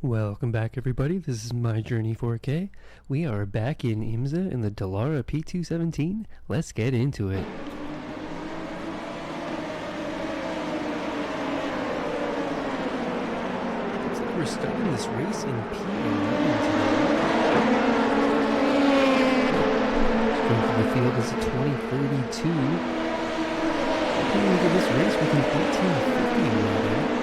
Welcome back, everybody. This is My Journey 4K. We are back in IMSA in the Dallara P217. Let's get into it. Looks like we're starting this race in P11 today. Strength of the field is 2032. Coming into this race with an 1850 rating.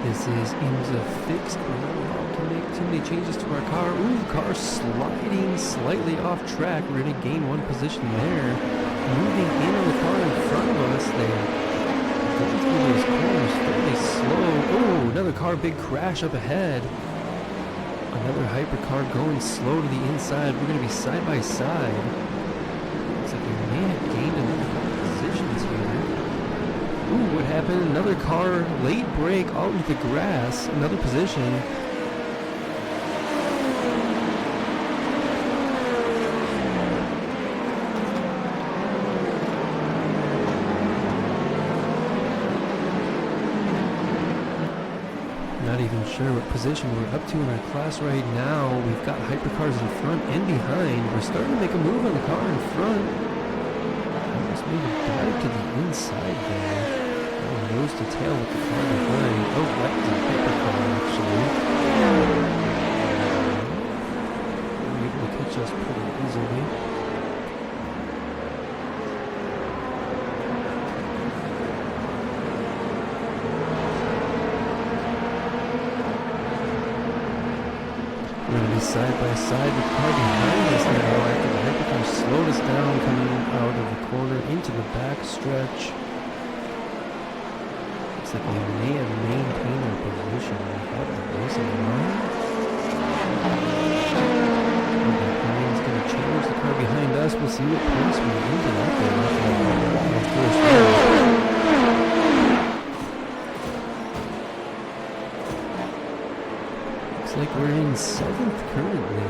This is IMSA fixed. We're not allowed to make too many changes to our car. Ooh, the car sliding slightly off track. We're going to gain one position there. Moving in on the car in front of us there. Going through those corners fairly slow. Oh, another car, big crash up ahead. Another hypercar going slow to the inside. We're going to be side by side. Looks like we may have gained another couple positions here. Ooh, what happened? Another car, late brake, out into the grass, another position. Not even sure what position we're up to in our class right now. We've got hypercars in front and behind. We're starting to make a move on the car in front. Almost made a dive to the inside there. Nose to tail with the car behind. Oh, that was a hypercar actually. We're able to catch us pretty easily. We're going to be side by side with the car behind us now after the hypercar slowed us down coming out of the corner into the back stretch. Looks like we may have maintained our position. We have the racing line. Behind's going to challenge the car behind us. We'll see what place we ended up there after the first round. Looks like we're in 7th currently.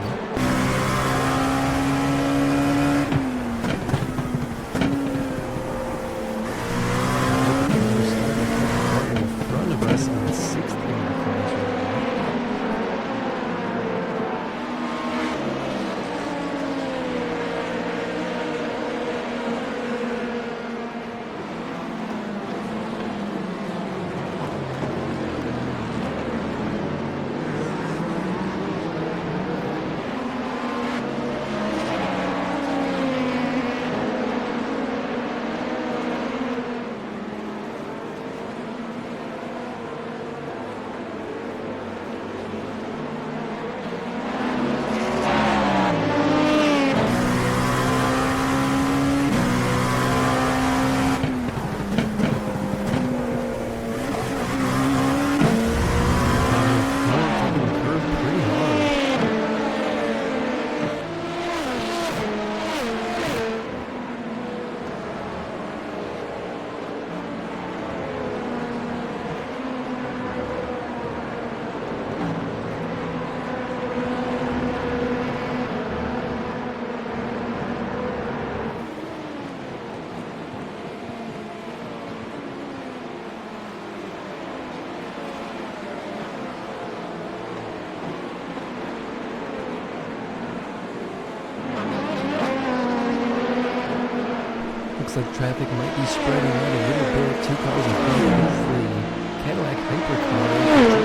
Looks like traffic might be spreading out a little bit. Two cars in front of the Cadillac Hypercar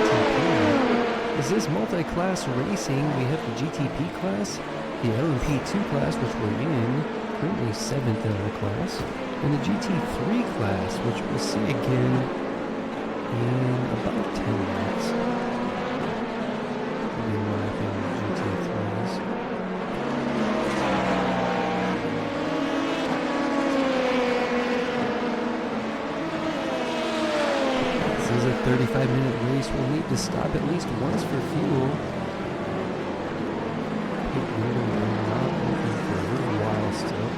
GTP. Is this multi-class racing? We have the GTP class, the LMP2 class, which we're in, currently 7th in our class, and the GT3 class, which we'll see again in about 10 minutes. We'll be lapping the GT3s. This is a 35-minute race. We'll need to stop at least once for fuel. Pit window will not open for a little while still.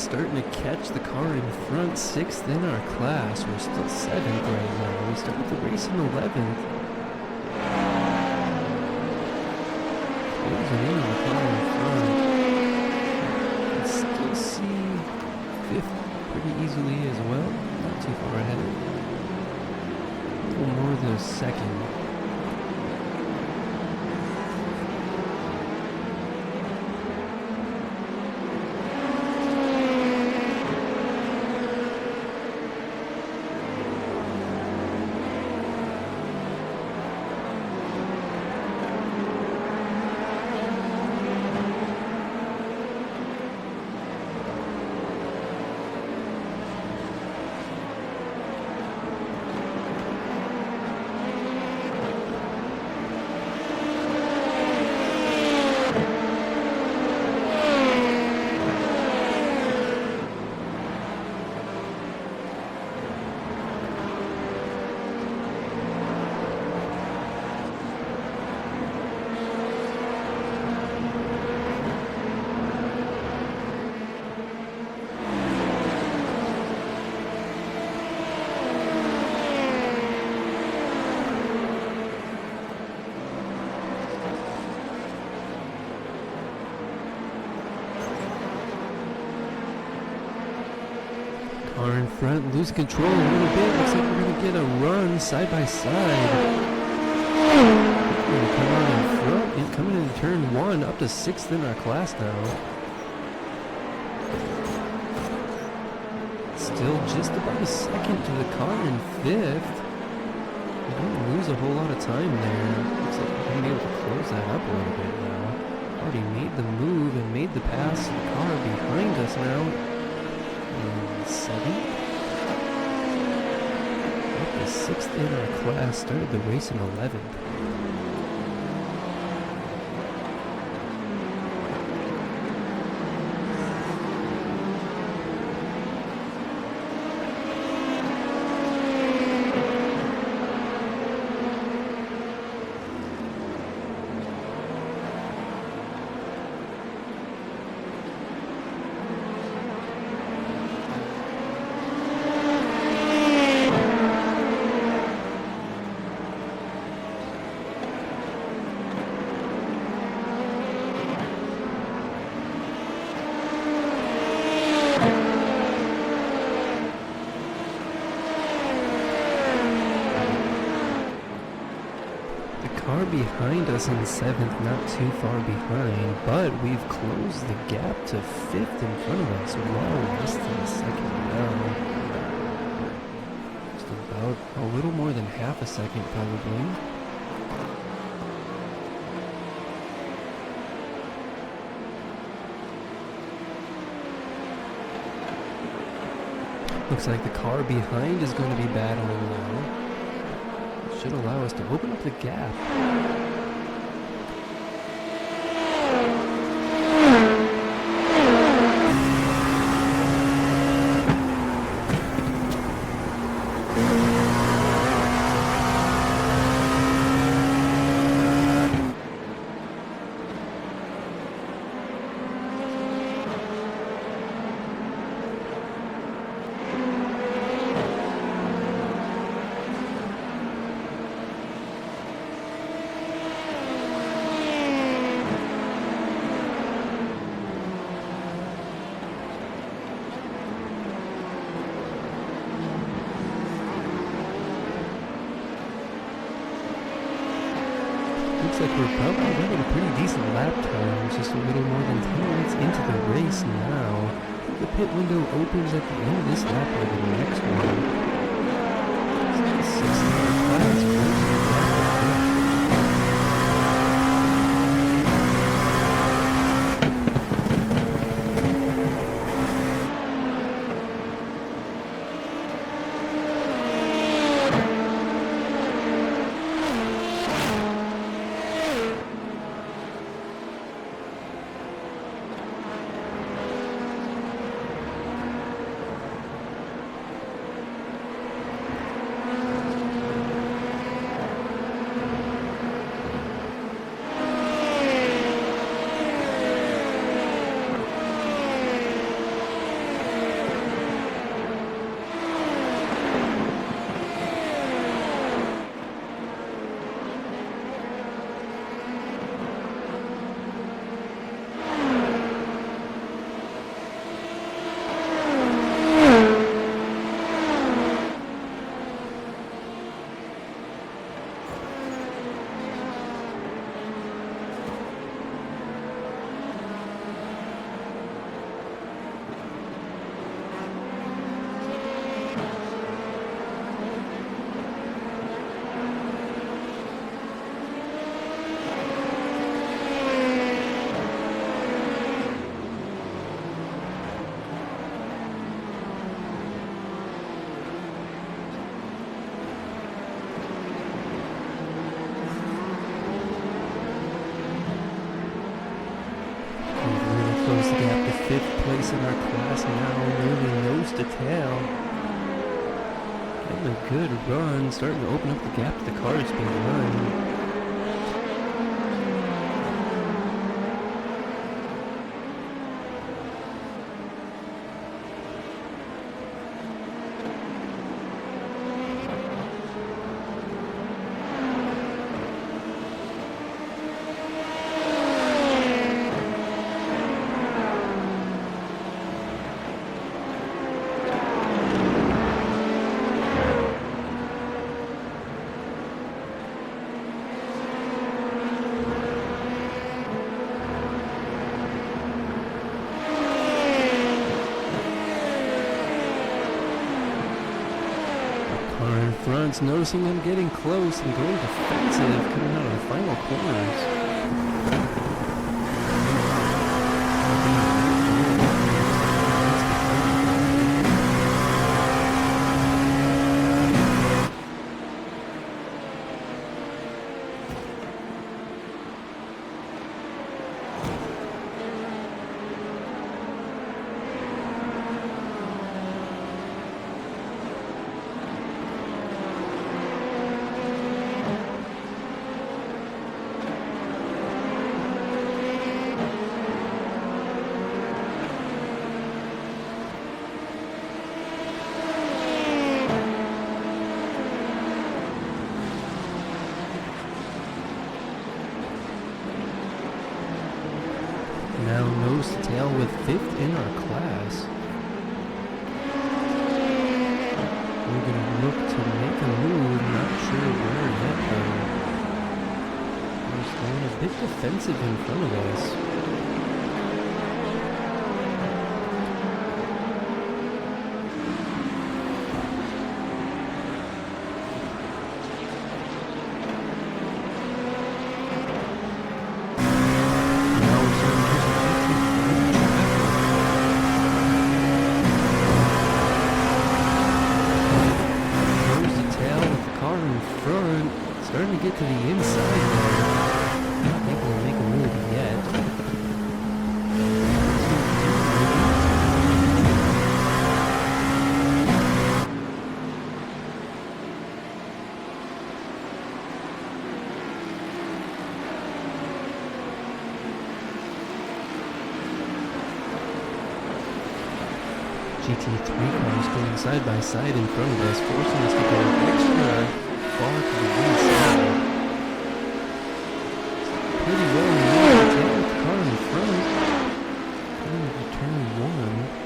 starting to catch the car in front, 6th in our class. We're still 7th right now. We started the race in 11th. Closing in on the car in front. I still see 5th pretty easily as well. Not too far ahead. A little more than a second. Car in front, lose control a little bit. Looks like we're going to get a run side by side. We're going to come out in front and coming in turn 1 up to 6th in our class now. Still just about a second to the car in 5th. We don't lose a whole lot of time there. Looks like we're going to be able to close that up a little bit now. Already made the move and made the pass to the car behind us now. 7th. Up to 6th in our class, started the race in 11th. Car behind us in 7th, not too far behind, but we've closed the gap to 5th in front of us. Well, less than a second now. Just about a little more than half a second, probably. Looks like the car behind is going to be battling now. Should allow us to open up the gap. Looks like we're probably running a pretty decent lap time, just a little more than 10 minutes into the race now. The pit window opens at the end of this lap or the next one. It's 6th in our class, closing the gap. place in our class now, nearly nose to tail. Getting a good run, starting to open up the gap to the cars behind. Front's noticing them getting close and going defensive coming out of the final corners. Now nose to tail with 5th in our class. We're going to look to make a move, not sure where yet though. We're staying a bit defensive in front of us. Starting to get to the inside there. Not able to make a move yet. GT3 cars going side by side in front of us, forcing us to go extra far to the inside. Pretty well moved tail with the car in front. Coming into turn 1.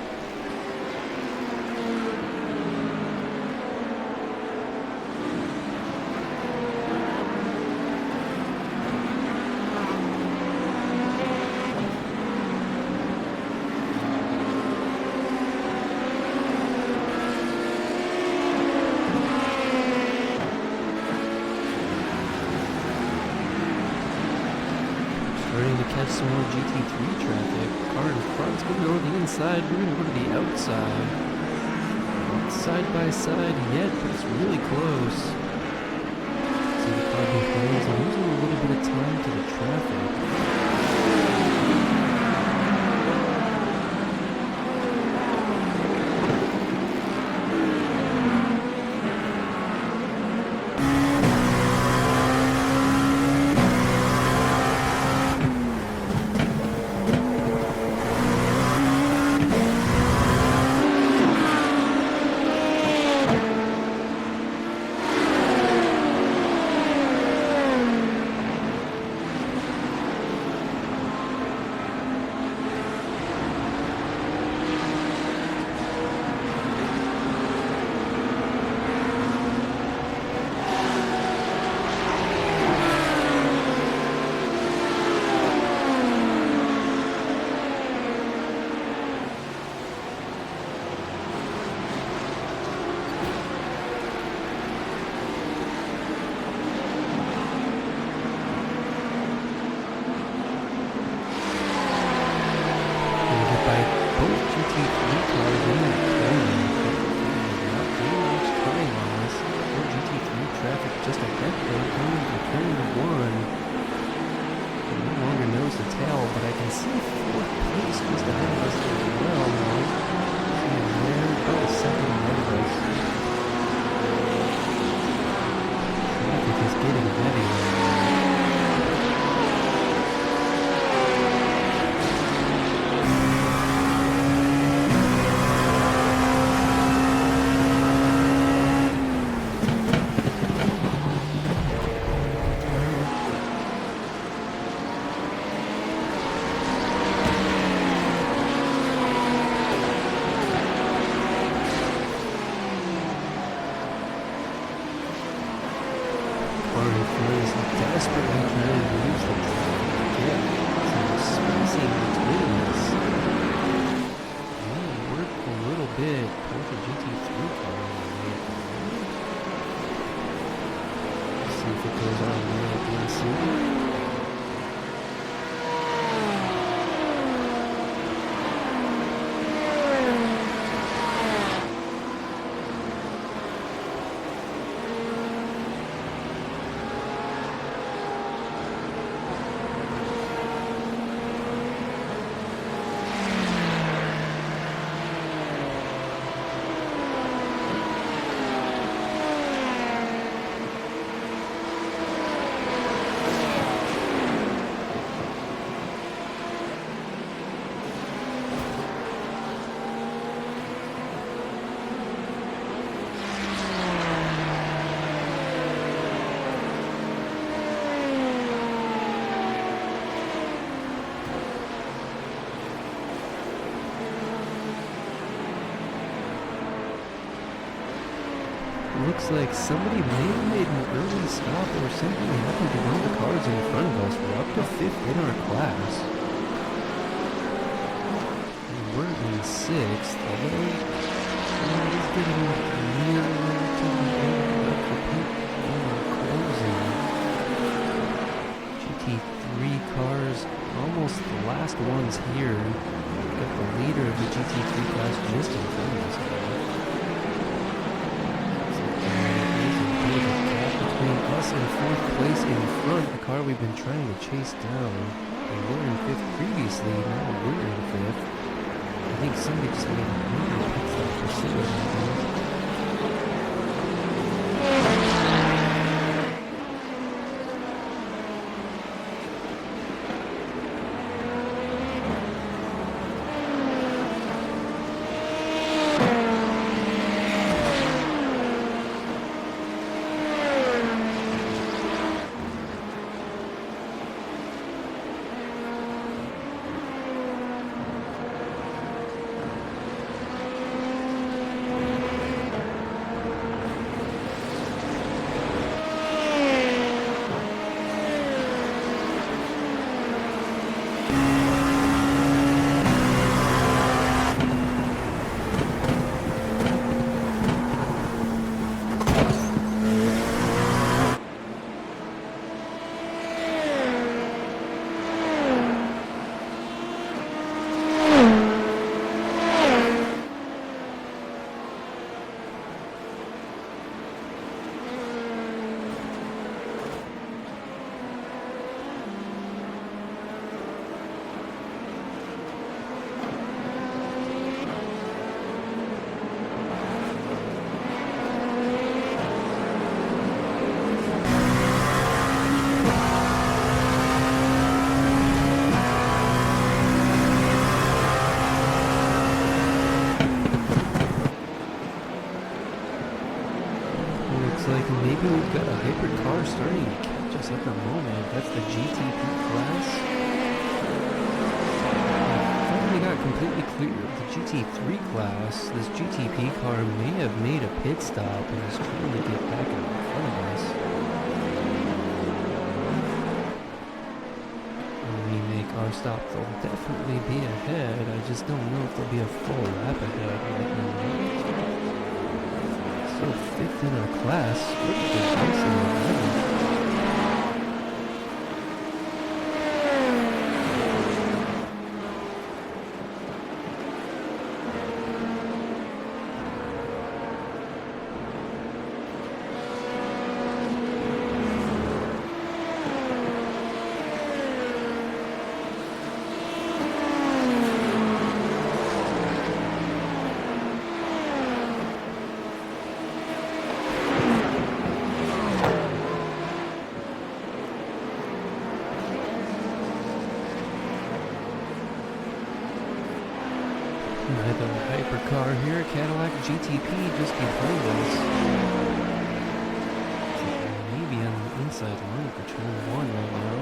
Starting to catch some more GT3 traffic. Car in front's going to go to the inside. We're going to go to the outside. Not side by side yet, but it's really close. See the car behind is losing a little bit of time to the traffic. Just a head there, coming to turn 1. No longer nose to tail, but I can see 4th place just ahead of us. well. See him there, about a second ahead of us. Traffic is getting heavy right now. Desperately trying to use the traffic to get some spacing between us. We'll work a little bit with the GT3 car on the way. See if it goes our way again soon. Looks like somebody may have made an early stop or something happened to one of the cars in front of us. We're up to 5th in our class. We're in 6th, although it is getting nearer to the end of the pit closing. GT3 cars, almost the last ones here. Got the leader of the GT3 class just in front of us. Us in 4th place in front, the car we've been trying to chase down. We were in 5th previously, now we're in 5th. I think somebody just made a major pit stop for Silver. Maybe we've got a hybrid car starting to catch us at the moment. That's the GTP class. Finally got completely clear of the GT3 class. This GTP car may have made a pit stop and is trying to get back in front of us. When we make our stop, they'll definitely be ahead. I just don't know if they'll be a full lap ahead right now. So 5th in our class, pretty good racing. there. Cadillac GTP just behind us. Maybe on the inside line for turn 1 right now.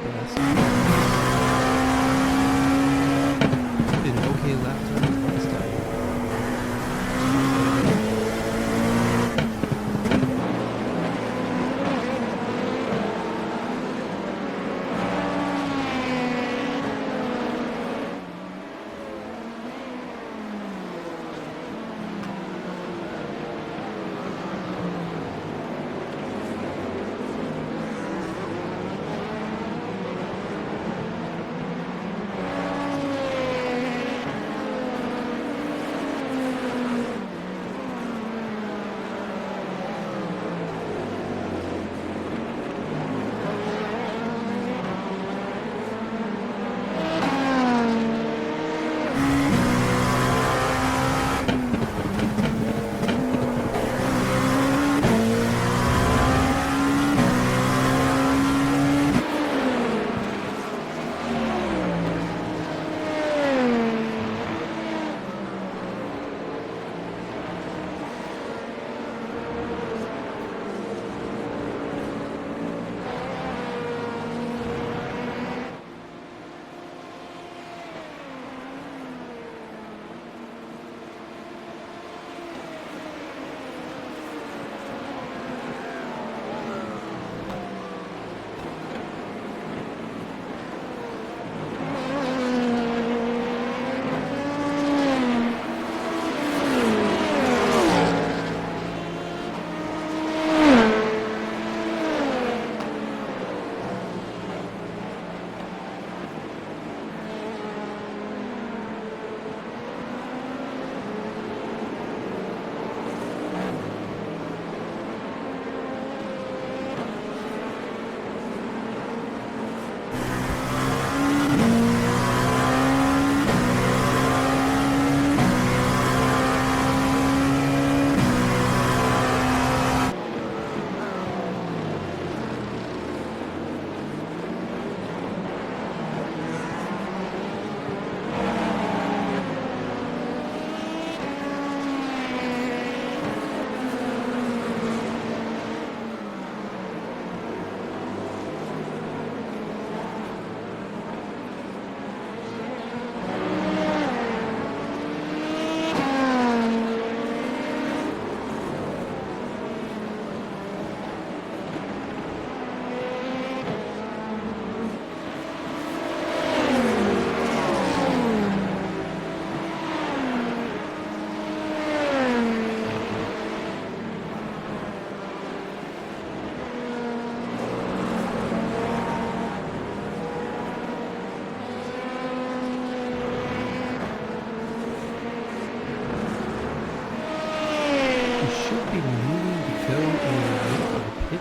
Best. Did an okay lap time last time.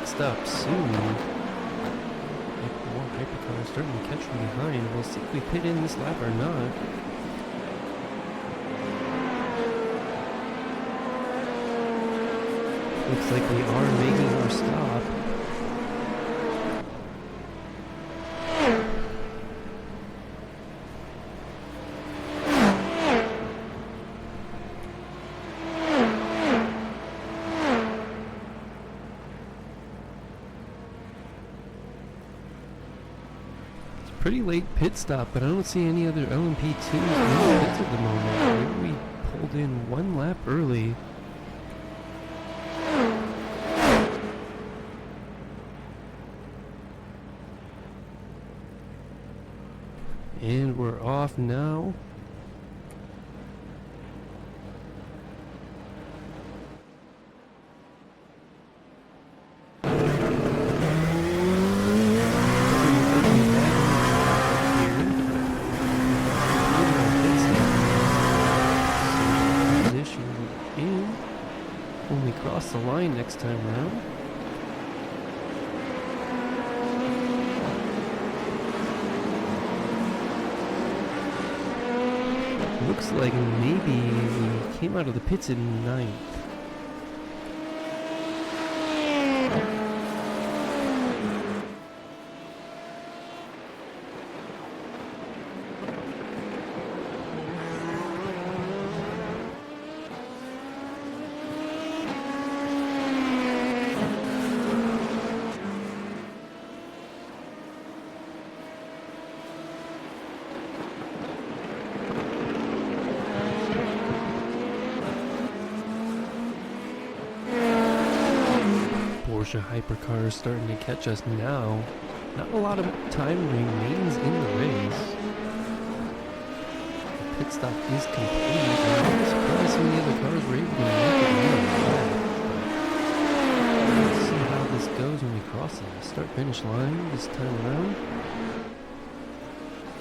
Stop soon. More hypercars starting to catch from behind. We'll see if we pit in this lap or not. Looks like we are making our stop. Pretty late pit stop, but I don't see any other LMP2s in the pits at the moment. Maybe we pulled in one lap early. And we're off now. Cross the line next time around. Looks like maybe we came out of the pits in 9th. Porsche hypercar is starting to catch us now. Not a lot of time remains in the race. The pit stop is complete. I'm really surprised some of the other cars were able to make it on the lap. Let's see how this goes when we cross the start-finish line this time around.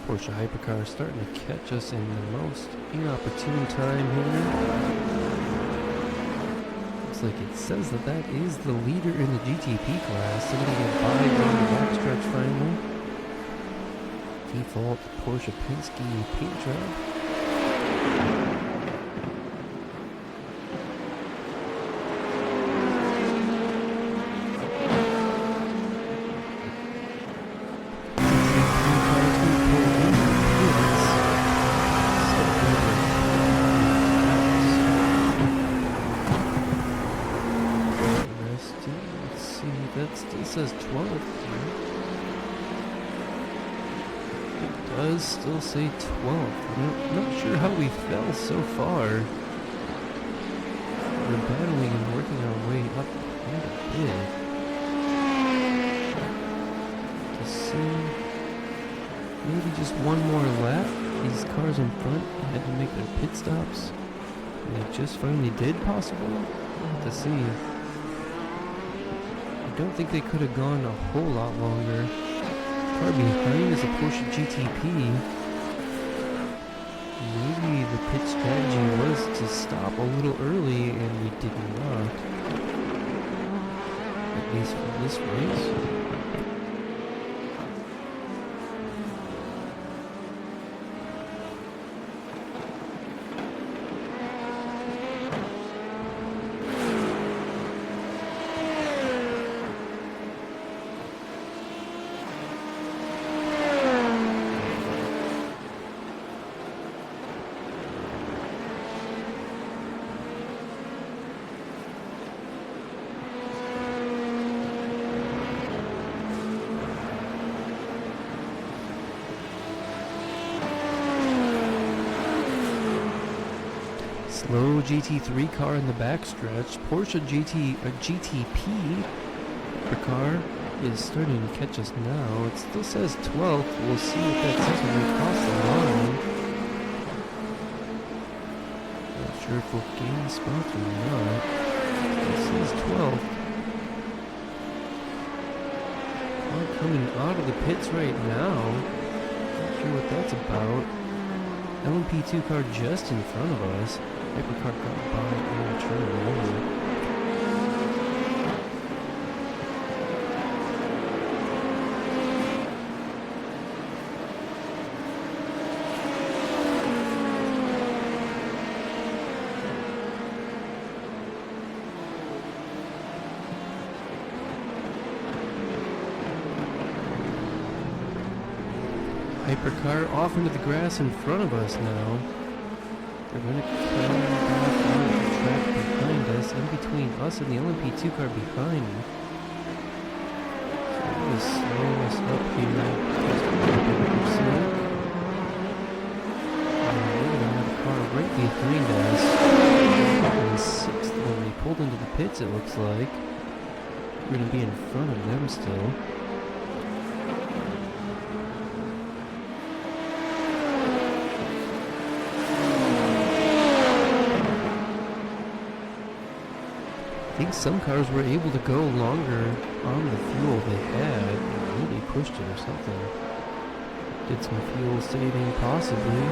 Porsche hypercar starting to catch us in the most inopportune time here. Looks like it says that is the leader in the GTP class. So gonna get by on the backstretch finally. Default Porsche Penske paint job. It says 12th here. It does still say 12th. I'm not sure how we fell so far. We're battling and working our way up quite a bit. To see maybe just one more lap. These cars in front had to make their pit stops. And they just finally did, possibly. We'll have to see. I don't think they could have gone a whole lot longer. The car behind is a Porsche GTP. Maybe the pit strategy was to stop a little early, and we did not. At least for this race. Slow GT3 car in the backstretch. Porsche GTP car is starting to catch us now. It still says 12th. We'll see what that says when we cross the line. Not sure if we'll gain spots or not. It says 12th. Car coming out of the pits right now. Not sure what that's about. LMP2 car just in front of us. Hypercar got by and turned over. Hypercar off into the grass in front of us now. They're going to come back on the track behind us, in between us and the LMP2 car behind. So I'm going to slow us up here just a little bit, looks like. And we're going to have a car right behind us. In 6th when we pulled into the pits, it looks like. We're going to be in front of them still. I think some cars were able to go longer on the fuel they had. Maybe pushed it or something. Did some fuel saving, possibly.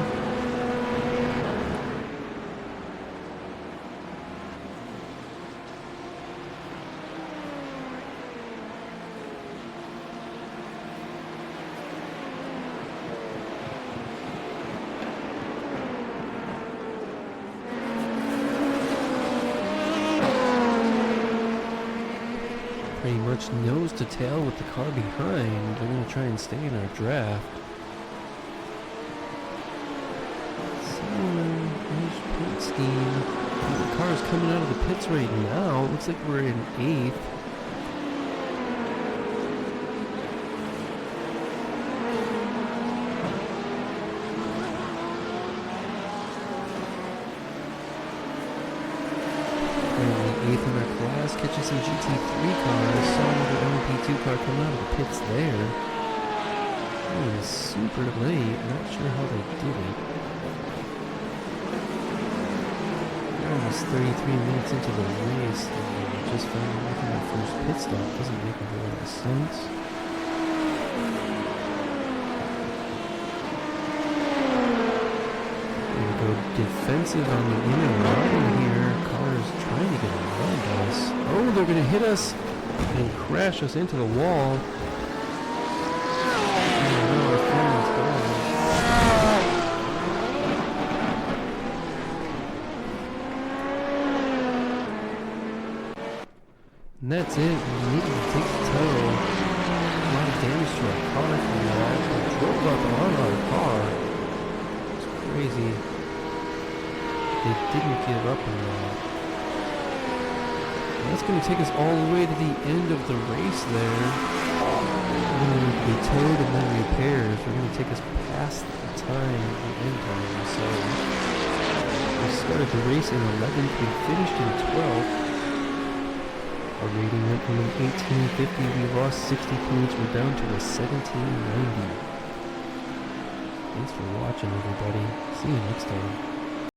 Pretty much nose to tail with the car behind. They're going to try and stay in our draft. So, there's pit scheme. The car's coming out of the pits right now. It looks like we're in 8th. Currently 8th in our class, catching some GT3 cars. Saw another LMP2 car come out of the pits there. It was super late, not sure how they did it. We're almost 33 minutes into the race, and we just found out making our first pit stop. Doesn't make a whole lot of sense. Defensive on the inner line here. Cars trying to get around us. Oh, they're going to hit us and crash us into the wall. Oh no, our fireman's gone. And that's it. We needed to take the tow. A lot of damage to our car from that. We drove up on our car. It's crazy. They didn't give up on that. And that's going to take us all the way to the end of the race there. We're going to be towed and then repairs. We're going to take us past the time, the end time. So we started the race in 11th. We finished in 12th. Our rating went from an 1850. We lost 60 points. We're down to a 1790. Thanks for watching, everybody. See you next time.